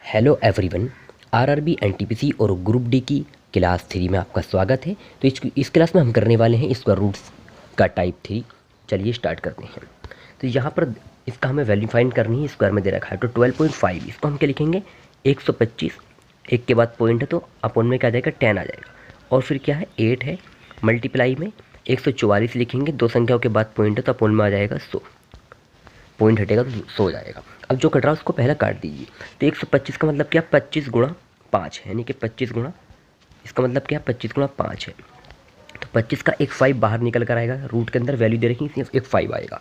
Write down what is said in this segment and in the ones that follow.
Hello everyone. RRB NTPC और group D की class 3 में आपका स्वागत है। तो इस क्लास में हम करने वाले हैं स्क्वायर रूट्स का टाइप 3। चलिए स्टार्ट करते हैं। तो यहाँ पर इसका हमें वैल्यू फाइंड करनी है। स्क्वायर में दे रखा है तो 12.5, इसको हम क्या लिखेंगे 125, एक के बाद पॉइंट है तो अपॉन में क्या आ जाएगा 10 आ जाएगा। और फिर क्या है 8 है, मल्टीप्लाई में 144 लिखेंगे, दो संख्याओं के बाद पॉइंट है तो अपॉन में आ जाएगा 100, पॉइंट हटेगा तो 100 हो जाएगा। अब जो कट रहा है उसको पहले काट दीजिए। तो 125 का मतलब क्या 25 गुणा 5 है, यानी कि 25 गुणा, इसका मतलब क्या 25 गुणा 5 है। तो 25 का एक 5 बाहर निकल कर आएगा, रूट के अंदर वैल्यू दे रखी है सिर्फ एक 5 आएगा।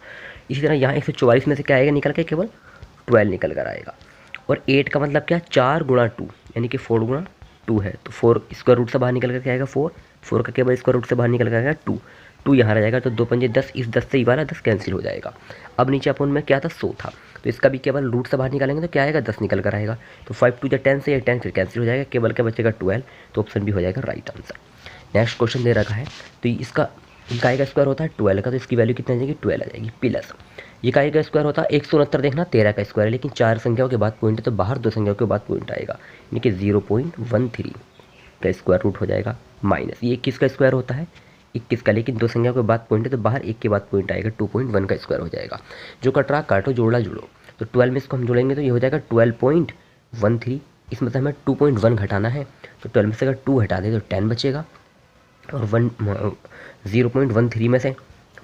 इसी तरह यहाँ 144 में से क्या आएगा निकल के केवल 12 निकल कर आएगा। और 8 का मतलब क्या 4 गुणा 2, यानी कि 4 गुणा 2 है तो 4 स्क्वायर रूट से बाहर निकल कर क्या आएगा 4, 4 का केवल स्क्वायर रूट से बाहर निकल कर आएगा 2, 2 यहाँ रह जाएगा तो 2 पंजे 10, इस 10 से ये वाला 10 कैंसिल हो जाएगा। अब नीचे अपन में क्या था 100 था, तो इसका भी केवल रूट से बाहर निकालेंगे तो क्या आएगा 10 निकल कर आएगा। तो 5 टू 10 से, ये 10 फिर कैंसिल हो जाएगा, केवल क्या बचेगा 12, तो ऑप्शन भी हो जाएगा राइट आंसर। नेक्स्ट क्वेश्चन दे रखा है, तो इसका इकाई का स्क्वायर होता है 12 का, तो इसकी वैल्यू कितनी आ जाएगी 12 आ जाएगी। प्लस इकाई का स्क्वायर होता है 169, देखना 13 का स्क्वायर है, लेकिन 4 संख्याओं के बाद पॉइंट है तो बाहर 2 संख्याओं के बाद पॉइंट आएगा, यानी कि 0.13 का स्क्वायर रूट हो जाएगा। माइनस ये 21 का स्क्वायर होता है 21 का, लेकिन 2 संख्याओं के बाद पॉइंट है तो बाहर 1 के बाद पॉइंट आएगा, 2.1 का स्क्वायर हो जाएगा। जो कट रहा काटो जोड़ा जुड़ो, तो 12 में इसको हम जोड़ेंगे तो ये हो जाएगा 12.13, इसमें से हमें 2.1 घटाना है, तो 12 में से अगर 2 हटा दें तो 10 बचेगा, और 0.13 में से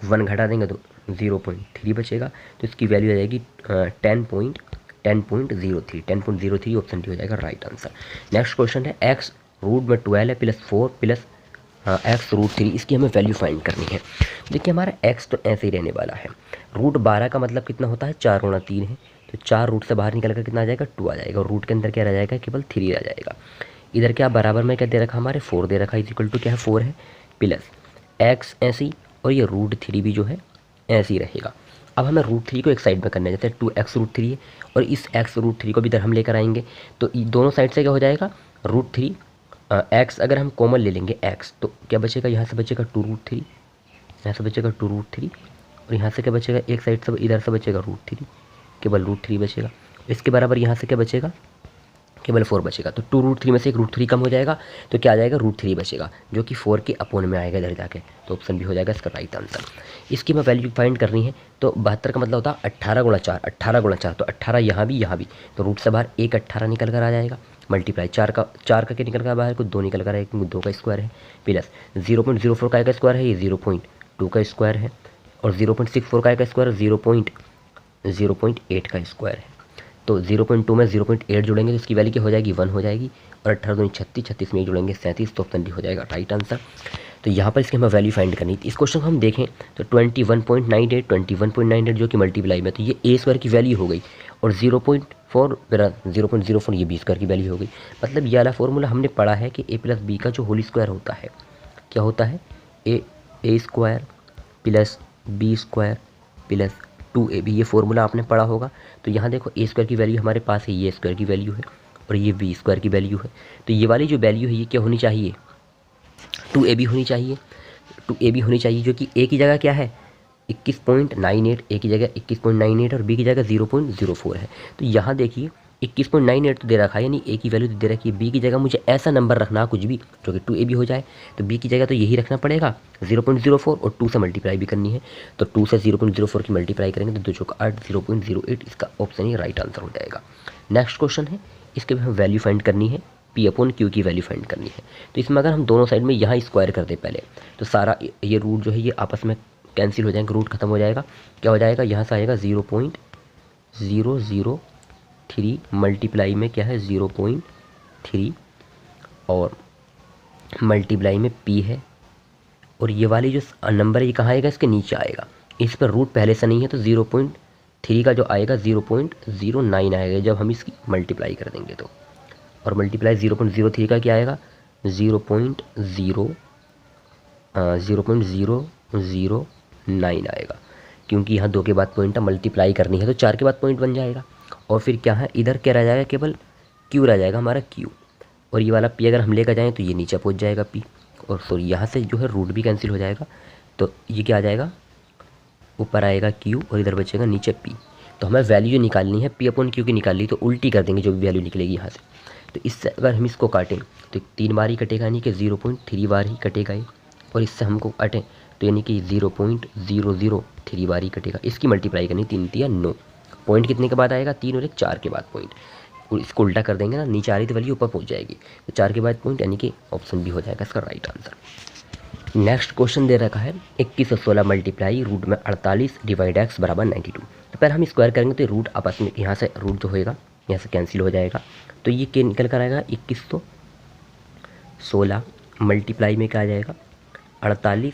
1 घटा देंगे तो 0.3 बचेगा, तो इसकी वैल्यू आ जाएगी 10.03 ऑप्शन डी हो जाएगा राइट आंसर। नेक्स्ट क्वेश्चन है एक्स रूट में 12 है प्लस 4 प्लस एक्स रूट 3, इसकी हमें वैल्यू फाइंड करनी है। देखिए हमारा एक्स तो ऐसे ही रहने वाला है, रूट 12 का मतलब कितना होता है 4 गुणा 3 है, तो 4 रूट से बाहर निकल कर कितना आ जाएगा 2 आ जाएगा, और रूट के अंदर क्या रह जाएगा केवल 3 रह जाएगा। इधर क्या बराबर में क्या दे रखा हमारे 4 दे रखा, इज इक्वल टू क्या है 4 है, प्लस एक्स ऐसी, और ये रूट 3 भी जो है ऐसे ही रहेगा। अब हमें रूट 3 को एक साइड में करना है, जैसे 2x रूट 3 है, और इस x रूट 3 को भी इधर हम लेकर आएंगे, तो दोनों साइड से क्या हो जाएगा रूट 3 x, अगर हम कॉमन ले लेंगे x तो क्या बचेगा, यहाँ से बचेगा 2 रूट 3, यहाँ से बचेगा 2 रूट 3, और यहाँ से क्या बचेगा एक साइड से इधर से बचेगा रूट 3, केवल रूट 3 बचेगा। इसके बराबर यहाँ से क्या बचेगा केवल 4 बचेगा, तो 2 रूट 3 में से एक रूट 3 कम हो जाएगा, तो क्या आ जाएगा रूट 3 बचेगा, जो कि 4 के अपोन में आएगा इधर जाके, तो ऑप्शन भी हो जाएगा इसका राइट आंसर। इसकी मैं वैल्यू फाइंड करनी है, तो 72 का मतलब होता है 18 गुणा 4, 18 गुणा 4, तो 18 यहाँ भी, तो रूट से बाहर एक 18 निकल कर आ जाएगा, मल्टीप्लाई 4 का क्या निकल कर बाहर को 2 निकल कर आएगा, क्योंकि 2 का स्क्वायर है, प्लस 0.04 का स्क्वायर है, ये 0.2 का स्क्वायर है, और 0.64 का स्क्वायर 0.8 का स्क्वायर है, तो 0.2 में 0.8 जोड़ेंगे तो इसकी वैल्यू क्या हो जाएगी 1 हो जाएगी, और 18 दूनी 36, 36 में एक जोड़ेंगे 37, तो ऑप्शन डी हो जाएगा राइट आंसर। तो यहाँ पर इसकी हमें वैल्यू फाइंड करनी थी। इस क्वेश्चन को हम देखें तो 21.98 जो कि मल्टीप्लाई में, तो ये ए स्क्वायर की वैल्यू हो गई, और 0.4 मेरा 0.04 ये बी स्क्वायर की वैल्यू हो गई। मतलब ये वाला फॉर्मूला हमने पढ़ा है कि ए प्लस बी का जो होल स्क्वायर होता है क्या होता है a square plus b square plus 2ab, ये फॉर्मूला आपने पढ़ा होगा। तो यहाँ देखो ए स्क्वायर की वैल्यू हमारे पास है, ये स्क्वायर की वैल्यू है, और ये बी स्क्वायर की वैल्यू है, तो ये वाली जो वैल्यू है ये क्या होनी चाहिए 2ab होनी चाहिए, 2ab होनी चाहिए, जो कि ए की जगह क्या है 21.98, ए की जगह 21.98 और बी की जगह 0.04 है। तो यहाँ देखिए 21.98 तो दे रखा है, यानी ए की वैल्यू तो दे रखी है, बी की जगह मुझे ऐसा नंबर रखना कुछ भी जो कि 2ab हो जाए, तो बी की जगह तो यही रखना पड़ेगा 0.04, और 2 से मल्टीप्लाई भी करनी है, तो 2 से 0.04 की मल्टीप्लाई करेंगे तो 2 चौका 8, 0.08, इसका ऑप्शन ही राइट आंसर हो जाएगा। नेक्स्ट क्वेश्चन है, इसके भी हमें वैल्यू फाइंड करनी है, पी अपॉन क्यू की वैल्यू फाइंड करनी है। तो इसमें अगर हम दोनों साइड में यहाँ स्क्वायर कर दें पहले, तो सारा ये रूट जो है ये आपस में कैंसिल हो जाएंगे, रूट खत्म हो जाएगा, क्या हो जाएगा यहाँ से आएगा 0.003 मल्टीप्लाई में क्या है 0.3, और मल्टीप्लाई में p है, और ये वाली जो नंबर है ये कहाँ आएगा इसके नीचे आएगा, इस पर रूट पहले से नहीं है, तो 0.3 का जो आएगा 0.09 आएगा जब हम इसकी मल्टीप्लाई कर देंगे तो, और मल्टीप्लाई 0.03 का क्या आएगा 0.009 आएगा, क्योंकि यहाँ 2 के बाद पॉइंट मल्टीप्लाई करनी है तो 4 के बाद पॉइंट बन जाएगा। और फिर क्या है इधर क्या रह जाएगा केवल क्यू रह जाएगा हमारा क्यू, और ये वाला पी अगर हम लेकर जाएँ तो ये नीचे पहुँच जाएगा पी, और सॉरी यहाँ से जो है रूट भी कैंसिल हो जाएगा, तो ये क्या आ जाएगा ऊपर आएगा क्यू और इधर बचेगा नीचे पी। तो हमें वैल्यू जो निकालनी है पी अपॉन क्यू की निकालनी, तो उल्टी कर देंगे जो भी वैल्यू निकलेगी यहाँ से। तो इससे अगर हम इसको काटें तो 3 बार ही कटेगा, यानी कि 0.3 बार ही कटेगा ये, और इससे हमको काटें तो यानी कि 0.003 बार ही कटेगा। इसकी मल्टीप्लाई करनी 3 या 9, पॉइंट कितने के बाद आएगा 3 और 1 4 के बाद पॉइंट, और इसको उल्टा कर देंगे ना, नीचे आ रही थी वैल्यू ऊपर पहुंच जाएगी, तो 4 के बाद पॉइंट, यानी कि ऑप्शन बी हो जाएगा इसका राइट आंसर। नेक्स्ट क्वेश्चन दे रखा है 21 और 16 मल्टीप्लाई रूट में 48 डिवाइड एक्स बराबर 92। तो पहले हम स्क्वायर करेंगे तो रूट आपस में यहाँ से रूट जो होएगा यहाँ से कैंसिल हो जाएगा, तो ये क्या निकल कर आएगा 21 तो 16 मल्टीप्लाई में क्या आ जाएगा 48,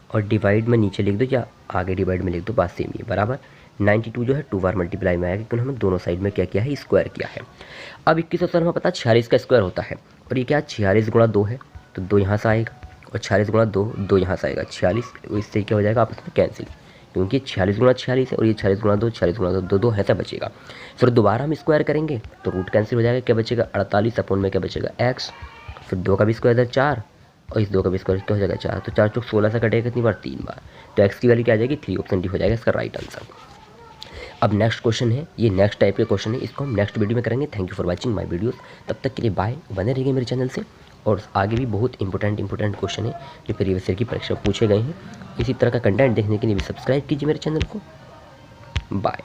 और डिवाइड में नीचे लिख दो या आगे डिवाइड में लिख दो, बात सेम ही है, बराबर 92 जो है 2 बार मल्टीप्लाई में आएगा, क्योंकि हमने दोनों साइड में क्या किया है स्क्वायर किया है। अब 21 और 16 हमें पता है 46 का स्क्वायर होता है, और ये क्या 46 गुणा 2 है, तो 2 यहाँ से आएगा, और 46 गुणा 2 2 यहाँ से आएगा 46, इससे क्या हो जाएगा आपस में कैंसिल, क्योंकि 46 गुणा 46 है, और ये 46 गुणा 2 46 गुणा 2 2 ऐसा बचेगा। फिर दोबारा हम स्क्वायर करेंगे तो रूट कैंसिल हो जाएगा, क्या बचेगा 48 अपॉन में क्या बचेगा एक्स, फिर 2 का भी स्क्वायर इधर 4, और इस 2 का भी स्क्वायर तो हो जाएगा 4, तो 4 चौक 16 से कटेगा कितनी बार 3 बार, तो एक्स की वैल्यू क्या आ जाएगी 3, ऑप्शन डी हो जाएगा इसका राइट आंसर। अब नेक्स्ट क्वेश्चन है, ये नेक्स्ट टाइप के क्वेश्चन है, इसको हम नेक्स्ट वीडियो में करेंगे। Thank you for watching my videos, तब तक के लिए बाय, बने रहिए मेरे चैनल से, और आगे भी बहुत इंपॉर्टेंट क्वेश्चन है जो प्रीवियस ईयर की परीक्षा पूछे गए हैं। इसी तरह का कंटेंट देखने के लिए भी सब्सक्राइब कीजिए मेरे चैनल को। बाय।